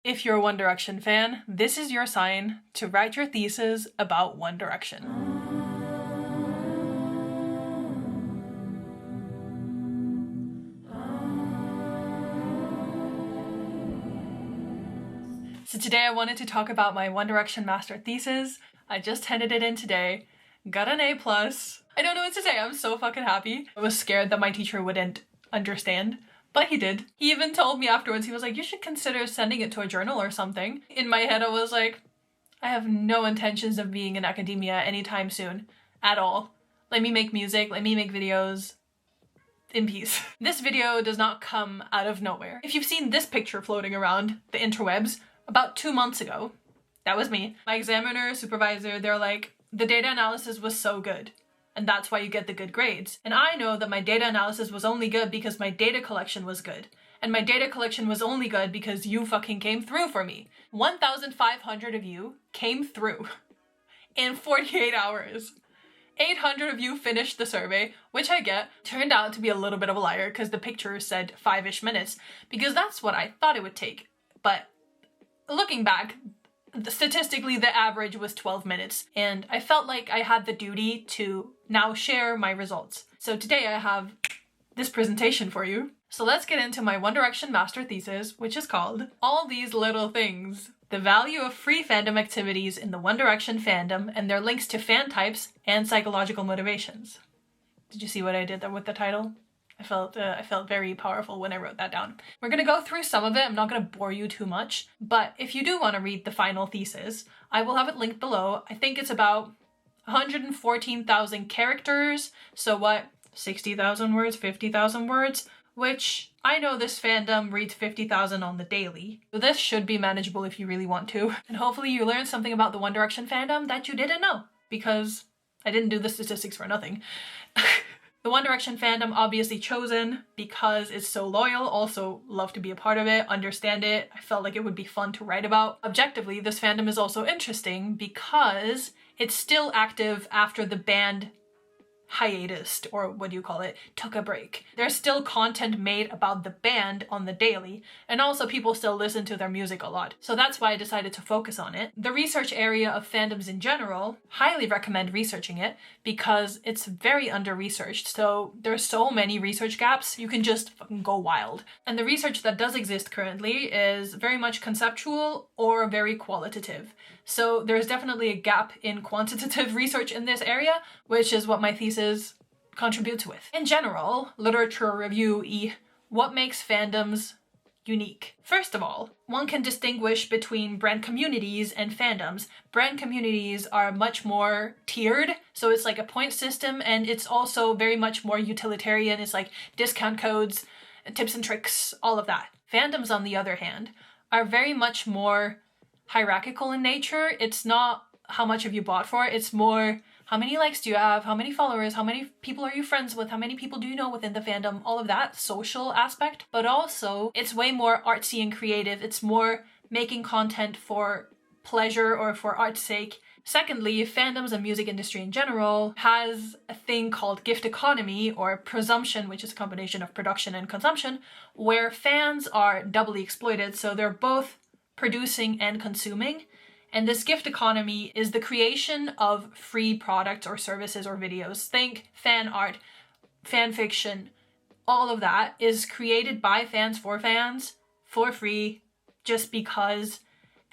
If you're a One Direction fan, this is your sign to write your thesis about One Direction. So today I wanted to talk about my One Direction Master Thesis. I just handed it in today, got an A+. I don't know what to say, I'm so fucking happy. I was scared that my teacher wouldn't understand. But he did. He even told me afterwards, he was like, you should consider sending it to a journal or something. In my head, I was like, I have no intentions of being in academia anytime soon. At all. Let me make music, let me make videos. In peace. This video does not come out of nowhere. If you've seen this picture floating around the interwebs, about 2 months ago, that was me. My examiner, supervisor, they're like, the data analysis was so good. And that's why you get the good grades. And I know that my data analysis was only good because my data collection was good. And my data collection was only good because you fucking came through for me. 1,500 of you came through in 48 hours. 800 of you finished the survey, which I get. Turned out to be a little bit of a liar because the picture said 5-ish minutes because that's what I thought it would take. But looking back, statistically the average was 12 minutes and I felt like I had the duty to now share my results. So today I have this presentation for you. So let's get into my One Direction Master Thesis, which is called All These Little Things: The Value of Free Fandom Activities in the One Direction Fandom and Their Links to Fan Types and Psychological Motivations. Did you see what I did there with the title? I felt very powerful when I wrote that down. We're gonna go through some of it. I'm not gonna bore you too much, but if you do want to read the final thesis, I will have it linked below. I think it's about 114,000 characters. So what, 60,000 words, 50,000 words, which I know this fandom reads 50,000 on the daily. So this should be manageable if you really want to. And hopefully you learned something about the One Direction fandom that you didn't know, because I didn't do the statistics for nothing. The One Direction fandom obviously chosen because it's so loyal, also love to be a part of it, understand it. I felt like it would be fun to write about. Objectively, this fandom is also interesting because it's still active after the band hiatus, or what do you call it, took a break. There's still content made about the band on the daily, and also people still listen to their music a lot. So that's why I decided to focus on it. The research area of fandoms in general, highly recommend researching it because it's very under-researched. So there's so many research gaps, you can just fucking go wild. And the research that does exist currently is very much conceptual or very qualitative. So there's definitely a gap in quantitative research in this area, which is what my thesis contributes with. In general, literature review-y, what makes fandoms unique? First of all, one can distinguish between brand communities and fandoms. Brand communities are much more tiered, so it's like a point system, and it's also very much more utilitarian. It's like discount codes, tips and tricks, all of that. Fandoms, on the other hand, are very much more hierarchical in nature. It's not how much have you bought for, it's more how many likes do you have, how many followers, how many people are you friends with, how many people do you know within the fandom, all of that social aspect. But also it's way more artsy and creative. It's more making content for pleasure or for art's sake. Secondly, fandoms and music industry in general has a thing called gift economy or presumption, which is a combination of production and consumption, where fans are doubly exploited. So they're both producing and consuming. And this gift economy is the creation of free products or services or videos. Think fan art, fan fiction, all of that is created by fans for free, just because.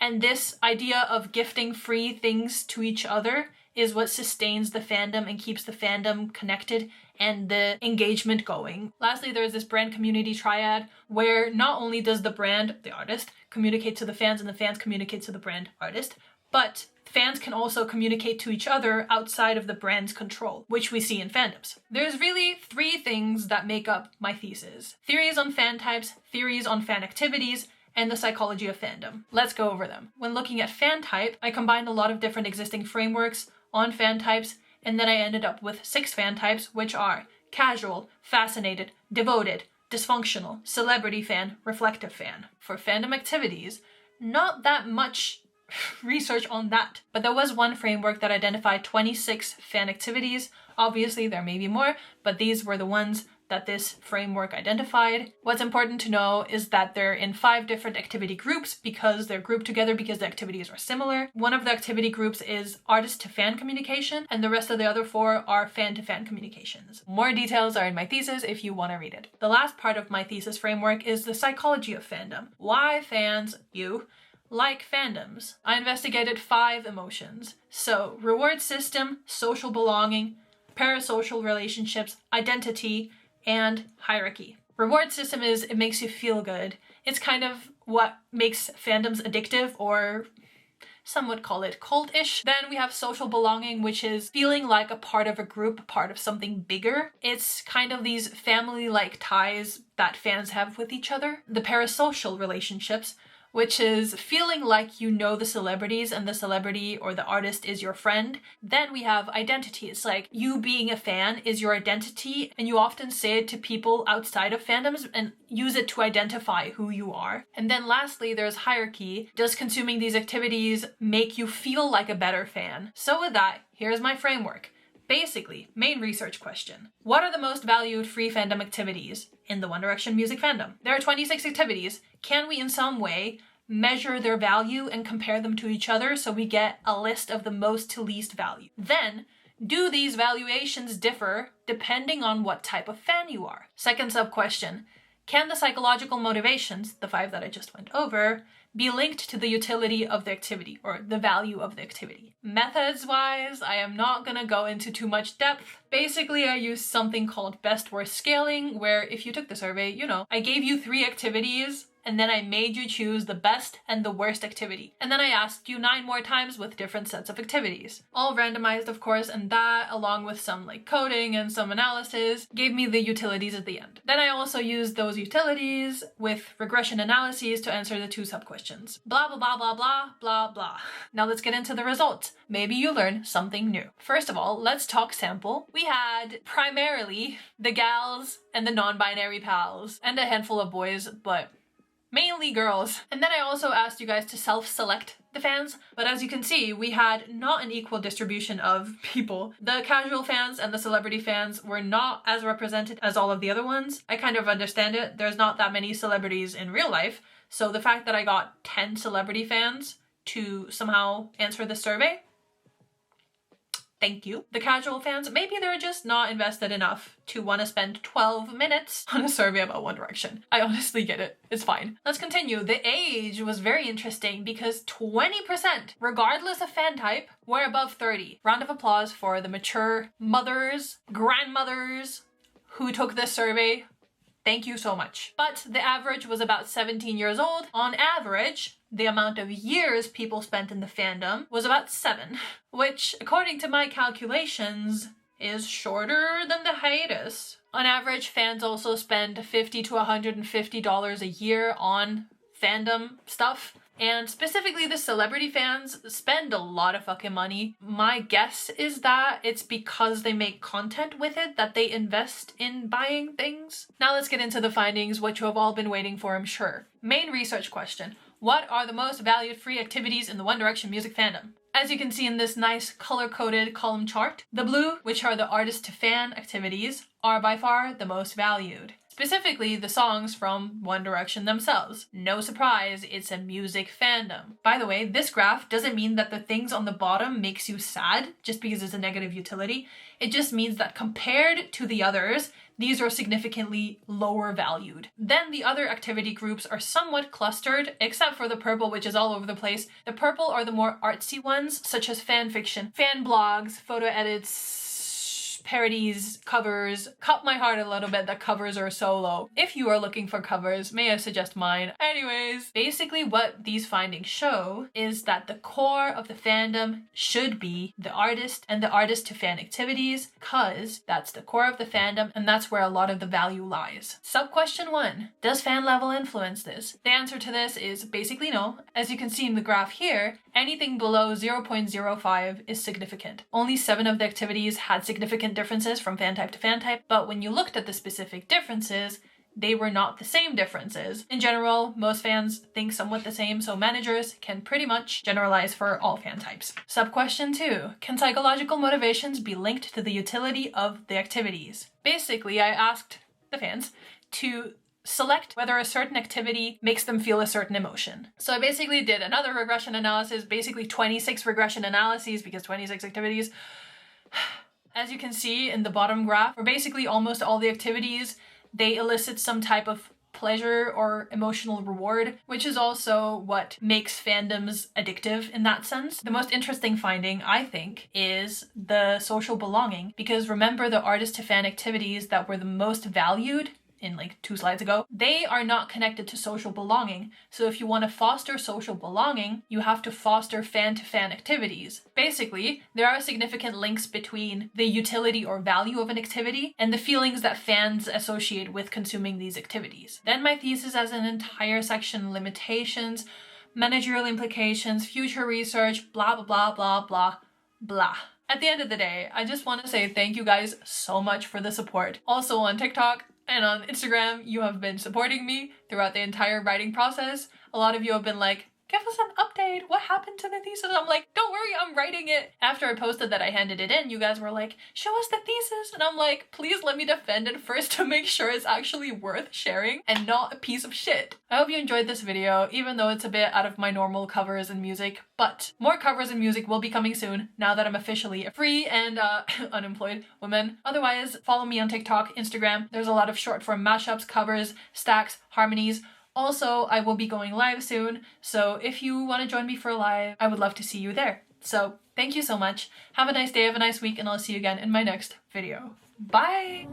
And this idea of gifting free things to each other is what sustains the fandom and keeps the fandom connected and the engagement going. Lastly, there's this brand community triad where not only does the brand, the artist, communicate to the fans and the fans communicate to the brand artist, but fans can also communicate to each other outside of the brand's control, which we see in fandoms. There's really 3 things that make up my thesis: theories on fan types, theories on fan activities, and the psychology of fandom. Let's go over them. When looking at fan type, I combined a lot of different existing frameworks on fan types, and then I ended up with 6 fan types, which are casual, fascinated, devoted, dysfunctional, celebrity fan, reflective fan. For fandom activities, not that much research on that, but there was one framework that identified 26 fan activities. Obviously there may be more, but these were the ones that this framework identified. What's important to know is that they're in 5 different activity groups because they're grouped together because the activities are similar. One of the activity groups is artist to fan communication, and the rest of the other 4 are fan to fan communications. More details are in my thesis if you want to read it. The last part of my thesis framework is the psychology of fandom. Why fans, you, like fandoms. I investigated 5 emotions. So, reward system, social belonging, parasocial relationships, identity, and hierarchy. Reward system is it makes you feel good. It's kind of what makes fandoms addictive, or some would call it cult-ish. Then we have social belonging, which is feeling like a part of a group, part of something bigger. It's kind of these family-like ties that fans have with each other. The parasocial relationships, which is feeling like you know the celebrities and the celebrity or the artist is your friend. Then we have identity. It's like you being a fan is your identity, and you often say it to people outside of fandoms and use it to identify who you are. And then lastly, there's hierarchy. Does consuming these activities make you feel like a better fan? So with that, here's my framework. Basically, main research question. What are the most valued free fandom activities in the One Direction music fandom? There are 26 activities. Can we in some way measure their value and compare them to each other so we get a list of the most to least value? Then, do these valuations differ depending on what type of fan you are? Second sub-question. Can the psychological motivations, the 5 that I just went over, be linked to the utility of the activity or the value of the activity? Methods-wise, I am not gonna go into too much depth. Basically, I used something called best-worst scaling, where if you took the survey, you know, I gave you 3 activities and then I made you choose the best and the worst activity. And then I asked you 9 more times with different sets of activities. All randomized, of course, and that, along with some like coding and some analysis, gave me the utilities at the end. Then I also used those utilities with regression analyses to answer the 2 sub-questions. Blah, blah, blah, blah, blah, blah, blah. Now let's get into the results. Maybe you learn something new. First of all, let's talk sample. We had primarily the gals and the non-binary pals, and a handful of boys, but mainly girls. And then I also asked you guys to self-select the fans, but as you can see, we had not an equal distribution of people. The casual fans and the celebrity fans were not as represented as all of the other ones. I kind of understand it. There's not that many celebrities in real life, so the fact that I got 10 celebrity fans to somehow answer the survey, thank you. The casual fans, maybe they're just not invested enough to want to spend 12 minutes on a survey about One Direction. I honestly get it. It's fine. Let's continue. The age was very interesting because 20%, regardless of fan type, were above 30. Round of applause for the mature mothers, grandmothers who took this survey. Thank you so much. But the average was about 17 years old. On average, the amount of years people spent in the fandom was about 7, which, according to my calculations, is shorter than the hiatus. On average, fans also spend $50 to $150 a year on fandom stuff. And specifically the celebrity fans spend a lot of fucking money. My guess is that it's because they make content with it that they invest in buying things. Now let's get into the findings, which you have all been waiting for, I'm sure. Main research question. What are the most valued free activities in the One Direction music fandom? As you can see in this nice color-coded column chart, the blue, which are the artist-to-fan activities, are by far the most valued. Specifically, the songs from One Direction themselves. No surprise, it's a music fandom. By the way, this graph doesn't mean that the things on the bottom makes you sad just because it's a negative utility. It just means that compared to the others, these are significantly lower valued. Then the other activity groups are somewhat clustered, except for the purple, which is all over the place. The purple are the more artsy ones, such as fan fiction, fan blogs, photo edits, parodies, covers. Cut my heart a little bit that covers are so low. If you are looking for covers, may I suggest mine? Anyways, basically what these findings show is that the core of the fandom should be the artist and the artist to fan activities, cause that's the core of the fandom and that's where a lot of the value lies. Sub-question 1. Does fan level influence this? The answer to this is basically no. As you can see in the graph here, anything below 0.05 is significant. Only 7 of the activities had significant differences from fan type to fan type, but when you looked at the specific differences, they were not the same differences. In general, most fans think somewhat the same, so managers can pretty much generalize for all fan types. Sub-question 2. Can psychological motivations be linked to the utility of the activities? Basically, I asked the fans, to select whether a certain activity makes them feel a certain emotion. So I basically did another regression analysis, basically 26 regression analyses because 26 activities. As you can see in the bottom graph, for basically almost all the activities, they elicit some type of pleasure or emotional reward, which is also what makes fandoms addictive in that sense. The most interesting finding, I think, is the social belonging, because remember the artist to fan activities that were the most valued in like 2 slides ago, they are not connected to social belonging. So if you want to foster social belonging, you have to foster fan-to-fan activities. Basically, there are significant links between the utility or value of an activity and the feelings that fans associate with consuming these activities. Then my thesis has an entire section: limitations, managerial implications, future research, blah, blah, blah, blah, blah, blah. At the end of the day, I just want to say thank you guys so much for the support. Also on TikTok and on Instagram, you have been supporting me throughout the entire writing process. A lot of you have been like, give us an update. What happened to the thesis? I'm like, don't worry, I'm writing it. After I posted that I handed it in, you guys were like, show us the thesis. And I'm like, please let me defend it first to make sure it's actually worth sharing and not a piece of shit. I hope you enjoyed this video, even though it's a bit out of my normal covers and music, but more covers and music will be coming soon now that I'm officially a free and unemployed woman. Otherwise, follow me on TikTok, Instagram. There's a lot of short form mashups, covers, stacks, harmonies. Also, I will be going live soon, so if you want to join me for a live, I would love to see you there. So thank you so much. Have a nice day, have a nice week, and I'll see you again in my next video. Bye!